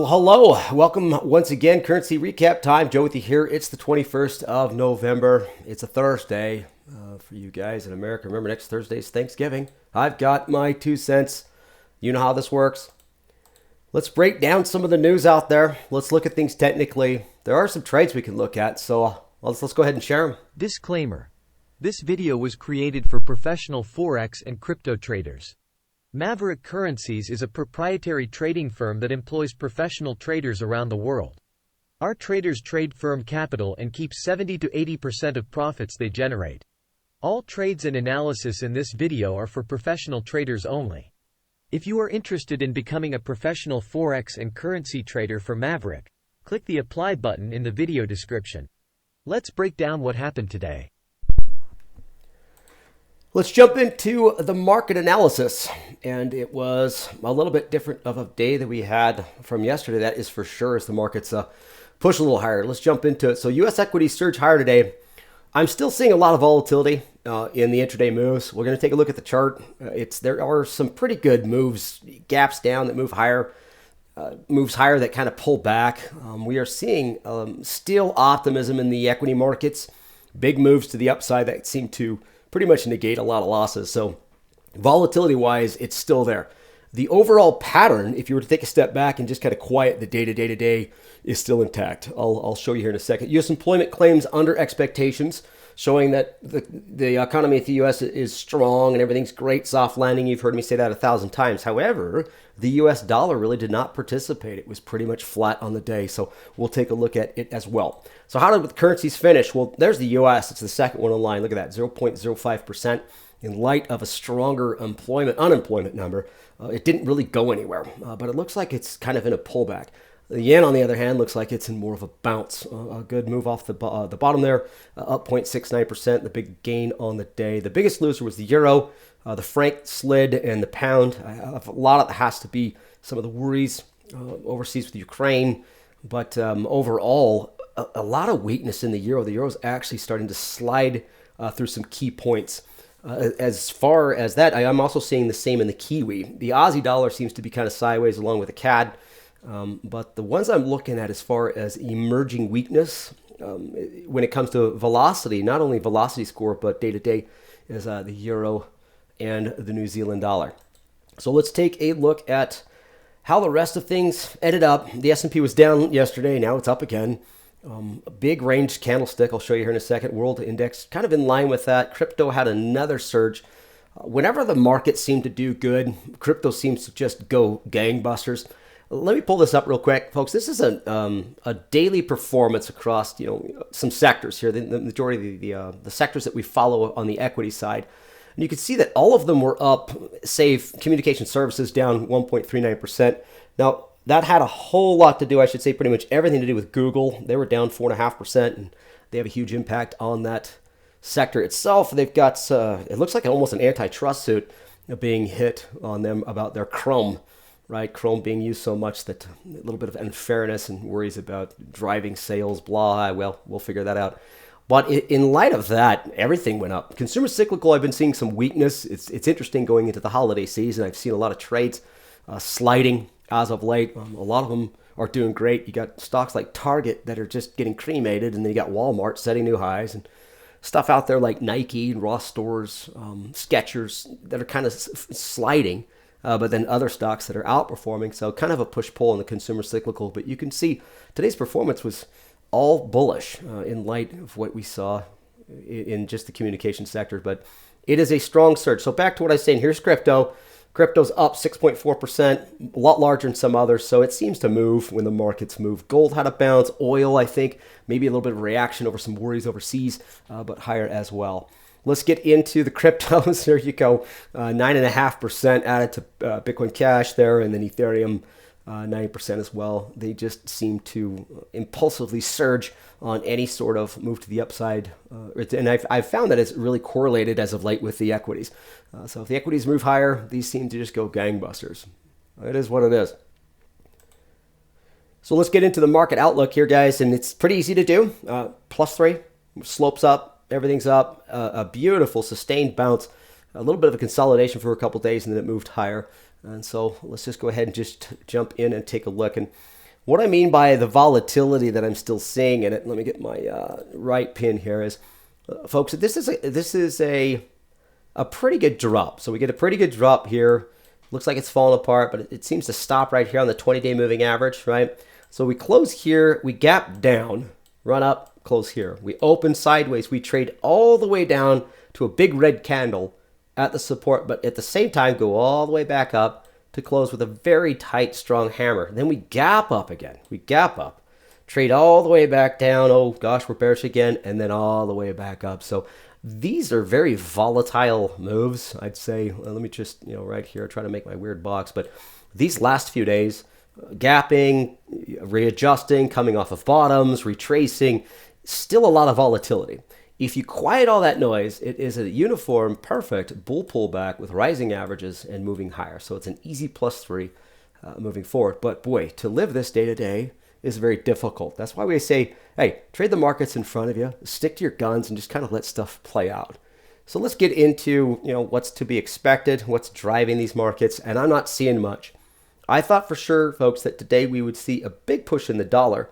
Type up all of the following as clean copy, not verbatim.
Well, hello. Welcome once again. Currency recap time. Joe with you here. It's the 21st of November. It's a Thursday for you guys in America. Remember, next Thursday is Thanksgiving. I've got my 2 cents. You know how this works. Let's break down some of the news out there. Let's look at things technically. There are some trades we can look at, so let's go ahead and share them. Disclaimer. This video was created for professional Forex and crypto traders. Maverick Currencies is a proprietary trading firm that employs professional traders around the world. Our traders trade firm capital and keep 70 to 80% of profits they generate. All trades and analysis in this video are for professional traders only. If you are interested in becoming a professional Forex and currency trader for Maverick, click the apply button in the video description. Let's break down what happened today. Let's jump into the market analysis, and it was a little bit different of a day that we had from yesterday. That is for sure, as the markets push a little higher. Let's jump into it. So U.S. equities surge higher today. I'm still seeing a lot of volatility in the intraday moves. We're going to take a look at the chart. There are some pretty good moves, gaps down that move higher, moves higher that kind of pull back. We are seeing still optimism in the equity markets, big moves to the upside that seem to pretty much negate a lot of losses. So volatility-wise, it's still there. The overall pattern, if you were to take a step back and just kind of quiet the day-to-day, is still intact. I'll show you here in a second. U.S. employment claims under expectations, showing that the economy of the U.S. is strong and everything's great, soft landing. You've heard me say that 1,000 times. However, the U.S. dollar really did not participate. It was pretty much flat on the day. So we'll take a look at it as well. So how did the currencies finish? Well, there's the U.S. It's the second one in line. Look at that, 0.05%. In light of a stronger unemployment number, it didn't really go anywhere, but it looks like it's kind of in a pullback. The yen, on the other hand, looks like it's in more of a bounce. A good move off the bottom there, up 0.69%, the big gain on the day. The biggest loser was the euro, the franc slid, and the pound. A lot of it has to be some of the worries overseas with Ukraine, but overall, a lot of weakness in the euro. The euro is actually starting to slide through some key points. As far as that, I'm also seeing the same in the Kiwi. The Aussie dollar seems to be kind of sideways along with the CAD. But the ones I'm looking at as far as emerging weakness, when it comes to velocity, not only velocity score, but day-to-day, is the euro and the New Zealand dollar. So let's take a look at how the rest of things ended up. The S&P was down yesterday. Now it's up again. A big range candlestick. I'll show you here in a second. World index kind of in line with that. Crypto had another surge. Whenever the market seemed to do good, crypto seems to just go gangbusters. Let me pull this up real quick, folks. This is a daily performance across some sectors here. The majority of the sectors that we follow on the equity side, and you can see that all of them were up, save communication services down 1.39%. Now that had a whole lot to do, I should say, pretty much everything to do with Google. They were down 4.5%, and they have a huge impact on that sector itself. They've got it looks like almost an antitrust suit being hit on them about their Chrome. Right, Chrome being used so much that a little bit of unfairness and worries about driving sales, blah. Well, we'll figure that out. But in light of that, everything went up. Consumer cyclical, I've been seeing some weakness. It's interesting going into the holiday season. I've seen a lot of trades sliding as of late. A lot of them are doing great. You got stocks like Target that are just getting cremated, and then you got Walmart setting new highs, and stuff out there like Nike and Ross Stores, Skechers that are kind of sliding. But then other stocks that are outperforming. So kind of a push-pull in the consumer cyclical. But you can see today's performance was all bullish in light of what we saw in just the communication sector. But it is a strong surge. So back to what I was saying, here's crypto. Crypto's up 6.4%, a lot larger than some others. So it seems to move when the markets move. Gold had a bounce. Oil, I think, maybe a little bit of reaction over some worries overseas, but higher as well. Let's get into the cryptos. There you go. 9.5% added to Bitcoin Cash there, and then Ethereum 90% as well. They just seem to impulsively surge on any sort of move to the upside. And I've found that it's really correlated as of late with the equities. So if the equities move higher, these seem to just go gangbusters. It is what it is. So let's get into the market outlook here, guys. And it's pretty easy to do. +3, slopes up. Everything's up, a beautiful sustained bounce, a little bit of a consolidation for a couple days, and then it moved higher. And so let's just go ahead and just jump in and take a look. And What I mean by the volatility that I'm still seeing in it, let me get my right pin here, is, folks, this is a pretty good drop. So we get a pretty good drop here. Looks like it's falling apart, but it seems to stop right here on the 20-day moving average, right? So we close here, we gap down, run up, close here. We open sideways, we trade all the way down to a big red candle at the support, but at the same time go all the way back up to close with a very tight, strong hammer. Then we gap up again. We gap up, trade all the way back down. Oh gosh, we're bearish again, and then all the way back up. So these are very volatile moves, I'd say. Let me just, right here, try to make my weird box. But these last few days, gapping, readjusting, coming off of bottoms, retracing, still a lot of volatility. If you quiet all that noise, it is a uniform, perfect bull pullback with rising averages and moving higher. So it's an easy +3 moving forward. But boy, to live this day to day is very difficult. That's why we say, hey, trade the markets in front of you, stick to your guns, and just kind of let stuff play out. So let's get into what's to be expected, what's driving these markets, and I'm not seeing much. I thought for sure, folks, that today we would see a big push in the dollar.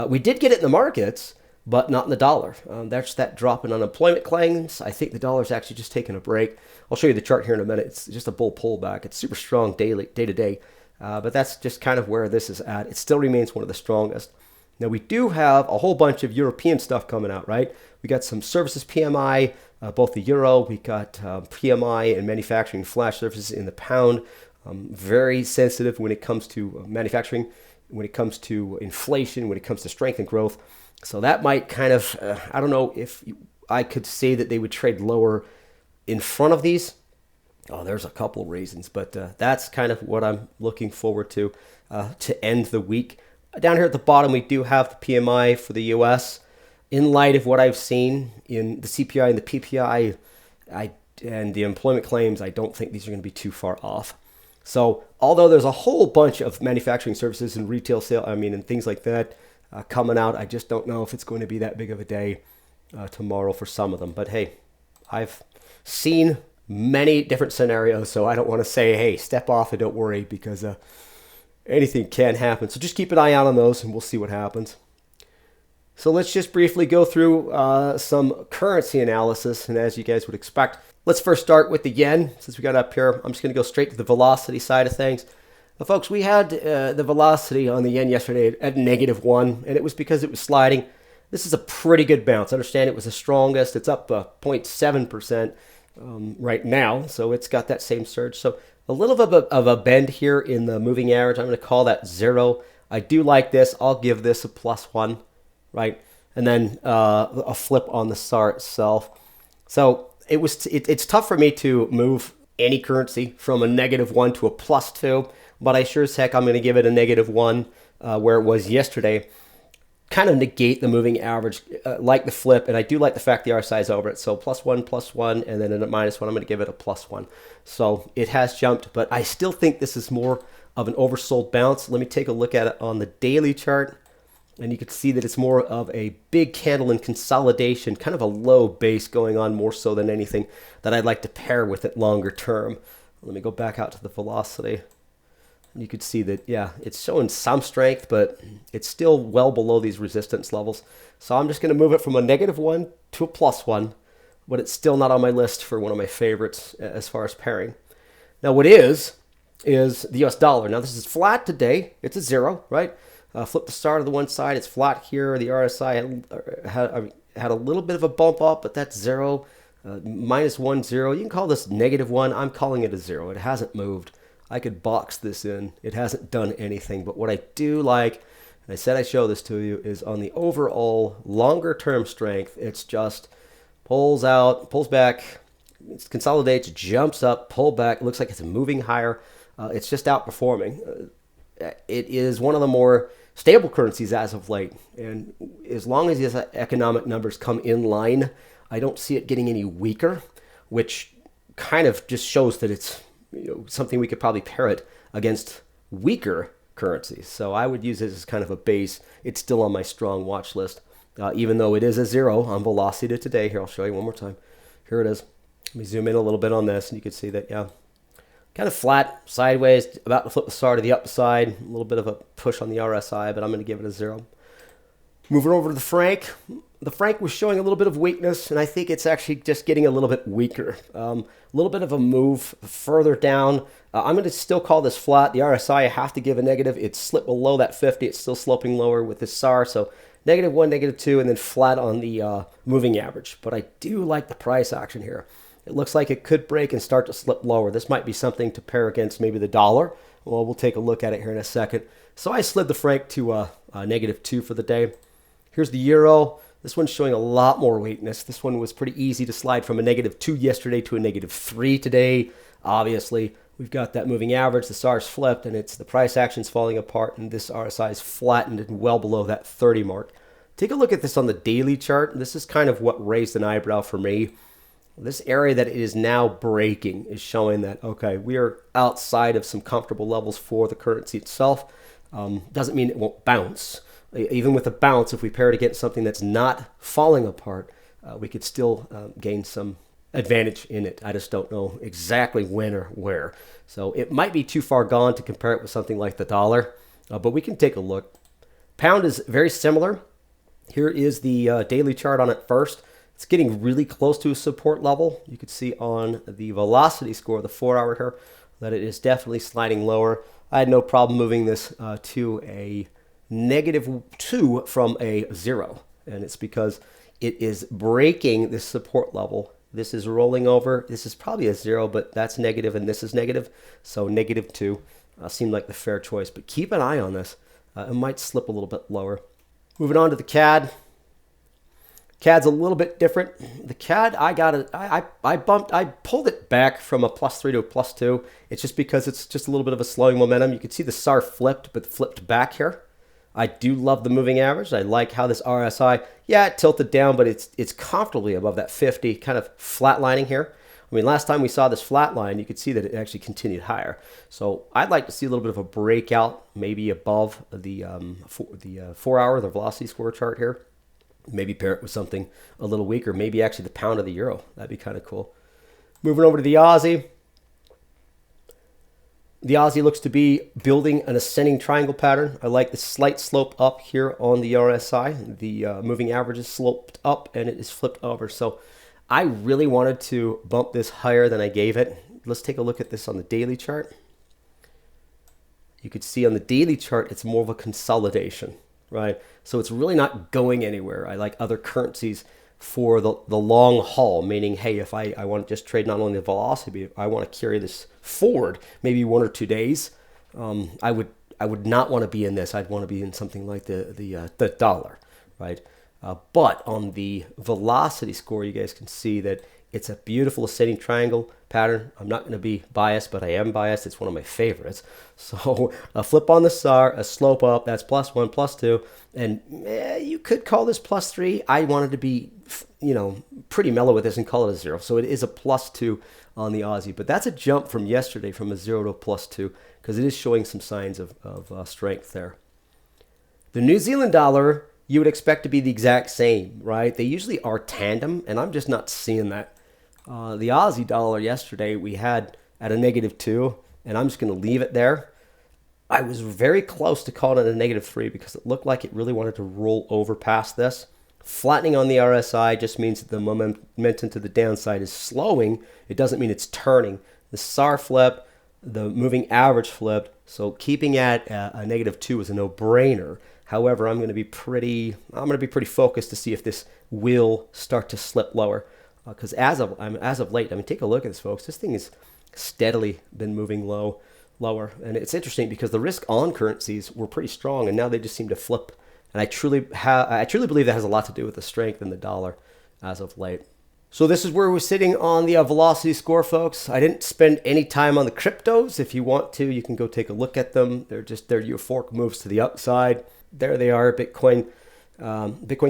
We did get it in the markets, but not in the dollar. That's that drop in unemployment claims. I think the dollar's actually just taking a break. I'll show you the chart here in a minute. It's just a bull pullback. It's super strong day to day. But that's just kind of where this is at. It still remains one of the strongest. Now, we do have a whole bunch of European stuff coming out, right? We got some services PMI, both the euro. We got PMI and manufacturing flash services in the pound. Very sensitive when it comes to manufacturing, when it comes to inflation, when it comes to strength and growth. So that might kind of, I don't know if I could say that they would trade lower in front of these. Oh, there's a couple reasons, but that's kind of what I'm looking forward to end the week. Down here at the bottom, we do have the PMI for the U.S. In light of what I've seen in the CPI and the PPI and the employment claims, I don't think these are going to be too far off. So although there's a whole bunch of manufacturing services and retail sale, and things like that coming out, I just don't know if it's going to be that big of a day tomorrow for some of them. But hey, I've seen many different scenarios, so I don't want to say, hey, step off and don't worry, because anything can happen. So just keep an eye out on those and we'll see what happens. So let's just briefly go through some currency analysis, and as you guys would expect, let's first start with the yen. Since we got up here, I'm just going to go straight to the velocity side of things. Now, folks, we had the velocity on the yen yesterday at -1, and it was because it was sliding. This is a pretty good bounce. Understand it was the strongest. It's up 0.7% right now, so it's got that same surge. So a little bit of a bend here in the moving average. I'm going to call that 0. I do like this. I'll give this a +1, right? And then a flip on the SAR itself. So it's tough for me to move any currency from a -1 to a +2, but I sure as heck I'm going to give it a -1 where it was yesterday. Kind of negate the moving average, like the flip, and I do like the fact the RSI is over it. So +1, +1, and then a -1, I'm going to give it a +1. So it has jumped, but I still think this is more of an oversold bounce. Let me take a look at it on the daily chart, and you can see that it's more of a big candle in consolidation, kind of a low base going on more so than anything that I'd like to pair with it longer term. Let me go back out to the velocity. You could see that, yeah, it's showing some strength, but it's still well below these resistance levels. So I'm just going to move it from a -1 to a +1, but it's still not on my list for one of my favorites as far as pairing. Now, what is the US dollar. Now, this is flat today. It's a 0, right? Flip the star to the one side. It's flat here. The RSI had a little bit of a bump up, but that's 0. -1, 0. You can call this -1. I'm calling it a 0. It hasn't moved. I could box this in. It hasn't done anything. But what I do like, and I said I show this to you, is on the overall longer term strength, it's just pulls out, pulls back, it consolidates, jumps up, pull back. It looks like it's moving higher. It's just outperforming. It is one of the more stable currencies as of late. And as long as these economic numbers come in line, I don't see it getting any weaker, which kind of just shows that it's something we could probably pair it against weaker currencies. So I would use it as kind of a base. It's still on my strong watch list, even though it is a 0 on velocity today. Here, I'll show you one more time. Here it is. Let me zoom in a little bit on this, and you can see that, yeah, kind of flat, sideways, about to flip the SAR to the upside. A little bit of a push on the RSI, but I'm going to give it a 0. Moving over to the Franc. The Franc was showing a little bit of weakness, and I think it's actually just getting a little bit weaker. A little bit of a move further down. I'm going to still call this flat. The RSI, I have to give a negative. It's slipped below that 50. It's still sloping lower with this SAR. So -1, -2, and then flat on the moving average. But I do like the price action here. It looks like it could break and start to slip lower. This might be something to pair against maybe the dollar. Well, we'll take a look at it here in a second. So I slid the Franc to a -2 for the day. Here's the euro. This one's showing a lot more weakness. This one was pretty easy to slide from a -2 yesterday to a -3 today. Obviously, we've got that moving average. The SAR's flipped, and it's the price action's falling apart, and this RSI is flattened and well below that 30 mark. Take a look at this on the daily chart. This is kind of what raised an eyebrow for me. This area that it is now breaking is showing that, okay, we are outside of some comfortable levels for the currency itself. Doesn't mean it won't bounce. Even with a bounce, if we pair it against something that's not falling apart, we could still gain some advantage in it. I just don't know exactly when or where. So it might be too far gone to compare it with something like the dollar, but we can take a look. Pound is very similar. Here is the daily chart on it first. It's getting really close to a support level. You can see on the velocity score, the 4-hour here, that it is definitely sliding lower. I had no problem moving this to a -2 from a 0. And it's because it is breaking this support level. This is rolling over. This is probably a 0, but that's negative and this is negative. So -2 seemed like the fair choice. But keep an eye on this. It might slip a little bit lower. Moving on to the CAD. CAD's a little bit different. The CAD, I pulled it back from a +3 to a +2. It's just because it's just a little bit of a slowing momentum. You can see the SAR flipped, but flipped back here. I do love the moving average. I like how this RSI, yeah, it tilted down, but it's comfortably above that 50, kind of flatlining here. I mean, last time we saw this flat line, you could see that it actually continued higher. So I'd like to see a little bit of a breakout, maybe above the 4-hour, the velocity score chart here. Maybe pair it with something a little weaker, maybe actually the pound of the euro. That'd be kind of cool. Moving over to the Aussie. The Aussie looks to be building an ascending triangle pattern. I like the slight slope up here on the RSI. The moving average is sloped up and it is flipped over. So I really wanted to bump this higher than I gave it. Let's take a look at this on the daily chart. You could see on the daily chart, it's more of a consolidation, right? So it's really not going anywhere. I like other currencies for the long haul, meaning, hey, if I want to just trade not only the velocity, but I want to carry this forward, maybe 1 or 2 days, I would not want to be in this. I'd want to be in something like the dollar, right? But on the velocity score, you guys can see that it's a beautiful ascending triangle pattern. I'm not going to be biased, but I am biased. It's one of my favorites. So a flip on the SAR, a slope up, that's +1, +2, and you could call this +3. I wanted to be, pretty mellow with this and call it a 0. So it is a +2 on the Aussie, but that's a jump from yesterday from a 0 to a +2 because it is showing some signs of strength there. The New Zealand dollar, you would expect to be the exact same, right? They usually are tandem, and I'm just not seeing that. The Aussie dollar yesterday we had at a -2, and I'm just going to leave it there. I was very close to calling it a -3 because it looked like it really wanted to roll over past this. Flattening on the RSI just means that the momentum to the downside is slowing. It doesn't mean it's turning. The SAR flipped, the moving average flipped, so keeping at a -2 is a no-brainer. However, I'm going to be pretty focused to see if this will start to slip lower. Because as of late, I mean, take a look at this, folks. This thing has steadily been moving lower, and it's interesting because the risk on currencies were pretty strong, and now they just seem to flip. And I truly believe that has a lot to do with the strength in the dollar as of late. So this is where we're sitting on the velocity score, folks. I didn't spend any time on the cryptos. If you want to, you can go take a look at them. They're euphoric moves to the upside. There they are, Bitcoin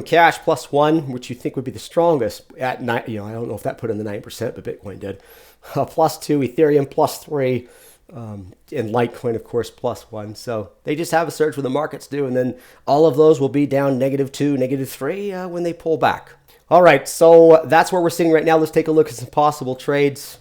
Cash +1, which you think would be the strongest at 9. I don't know if that put in the 9%, but Bitcoin did. +2, Ethereum +3, and Litecoin, of course, +1. So they just have a surge when the markets do, and then all of those will be down -2, -3 when they pull back. All right, so that's where we're sitting right now. Let's take a look at some possible trades.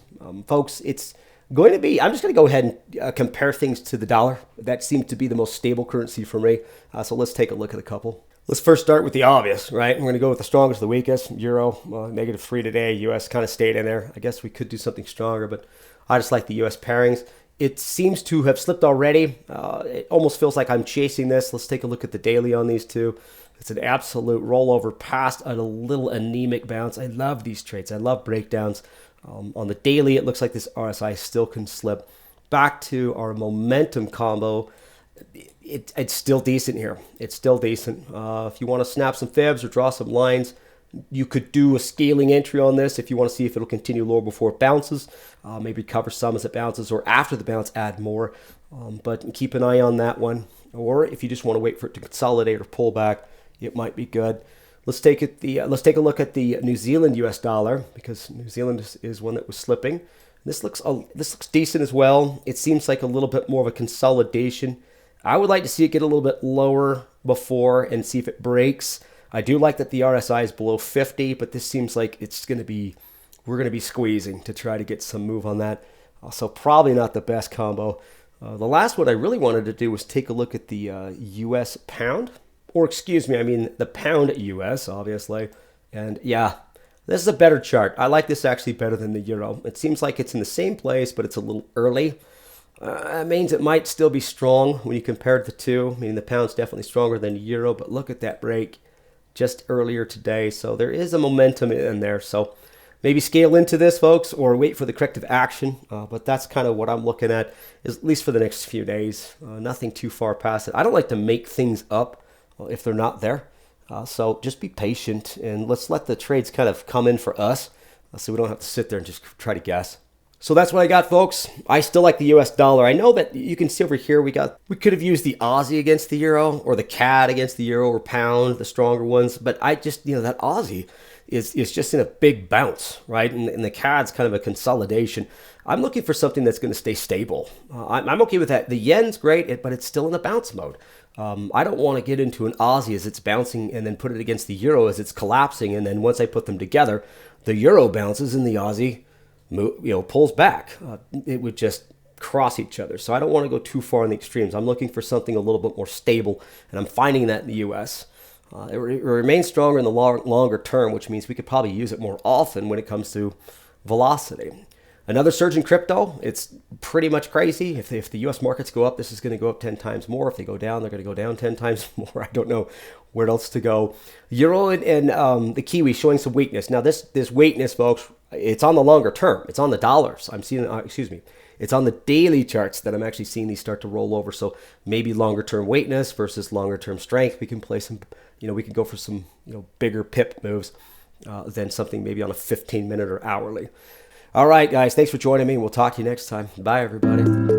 Folks, it's I'm just going to go ahead and compare things to the dollar. That seems to be the most stable currency for me. So let's take a look at a couple. Let's first start with the obvious, right? We're going to go with the strongest, the weakest. Euro, -3 today. US kind of stayed in there. I guess we could do something stronger, but I just like the US pairings. It seems to have slipped already. It almost feels like I'm chasing this. Let's take a look at the daily on these two. It's an absolute rollover past a little anemic bounce. I love these trades. I love breakdowns. On the daily, it looks like this RSI still can slip. Back to our momentum combo. It's still decent here. It's still decent. If you want to snap some fibs or draw some lines, you could do a scaling entry on this if you want to see if it'll continue lower before it bounces. Maybe cover some as it bounces, or after the bounce, add more. But keep an eye on that one. Or if you just want to wait for it to consolidate or pull back, it might be good. Let's take a look at the New Zealand US dollar, because New Zealand is one that was slipping. This looks decent as well. It seems like a little bit more of a consolidation. I would like to see it get a little bit lower before and see if it breaks. I do like that the RSI is below 50, but this seems like we're going to be squeezing to try to get some move on that. So probably not the best combo. The last one I really wanted to do was take a look at the US pound, or excuse me, I mean the pound US, obviously. And yeah, this is a better chart. I like this actually better than the euro. It seems like it's in the same place, but it's a little early. It means it might still be strong when you compare the two. I mean, the pound's definitely stronger than the euro, but look at that break just earlier today. So there is a momentum in there. So maybe scale into this, folks, or wait for the corrective action. But that's kind of what I'm looking at least for the next few days. Nothing too far past it. I don't like to make things up if they're not there. So just be patient and let's let the trades kind of come in for us so we don't have to sit there and just try to guess. So that's what I got, folks. I still like the US dollar. I know that you can see over here we could have used the Aussie against the euro, or the CAD against the euro, or pound, the stronger ones. But I just, that Aussie is just in a big bounce, right? And the CAD's kind of a consolidation. I'm looking for something that's going to stay stable. I'm okay with that. The yen's great, but it's still in a bounce mode. I don't want to get into an Aussie as it's bouncing and then put it against the euro as it's collapsing. And then once I put them together, the euro bounces and the Aussie pulls back. It would just cross each other. So I don't want to go too far in the extremes. I'm looking for something a little bit more stable, and I'm finding that in the US. It remains stronger in the longer term, which means we could probably use it more often when it comes to velocity. Another surge in crypto. It's pretty much crazy. If the US markets go up, this is going to go up 10 times more. If they go down, they're going to go down 10 times more. I don't know where else to go. Euro and the Kiwi showing some weakness. Now this weakness, folks, it's on the longer term. It's on the dollars. I'm seeing, it's on the daily charts that I'm actually seeing these start to roll over. So maybe longer term weakness versus longer term strength. We can play some, we can go for some, bigger pip moves than something maybe on a 15-minute or hourly. All right, guys, thanks for joining me. We'll talk to you next time. Bye, everybody.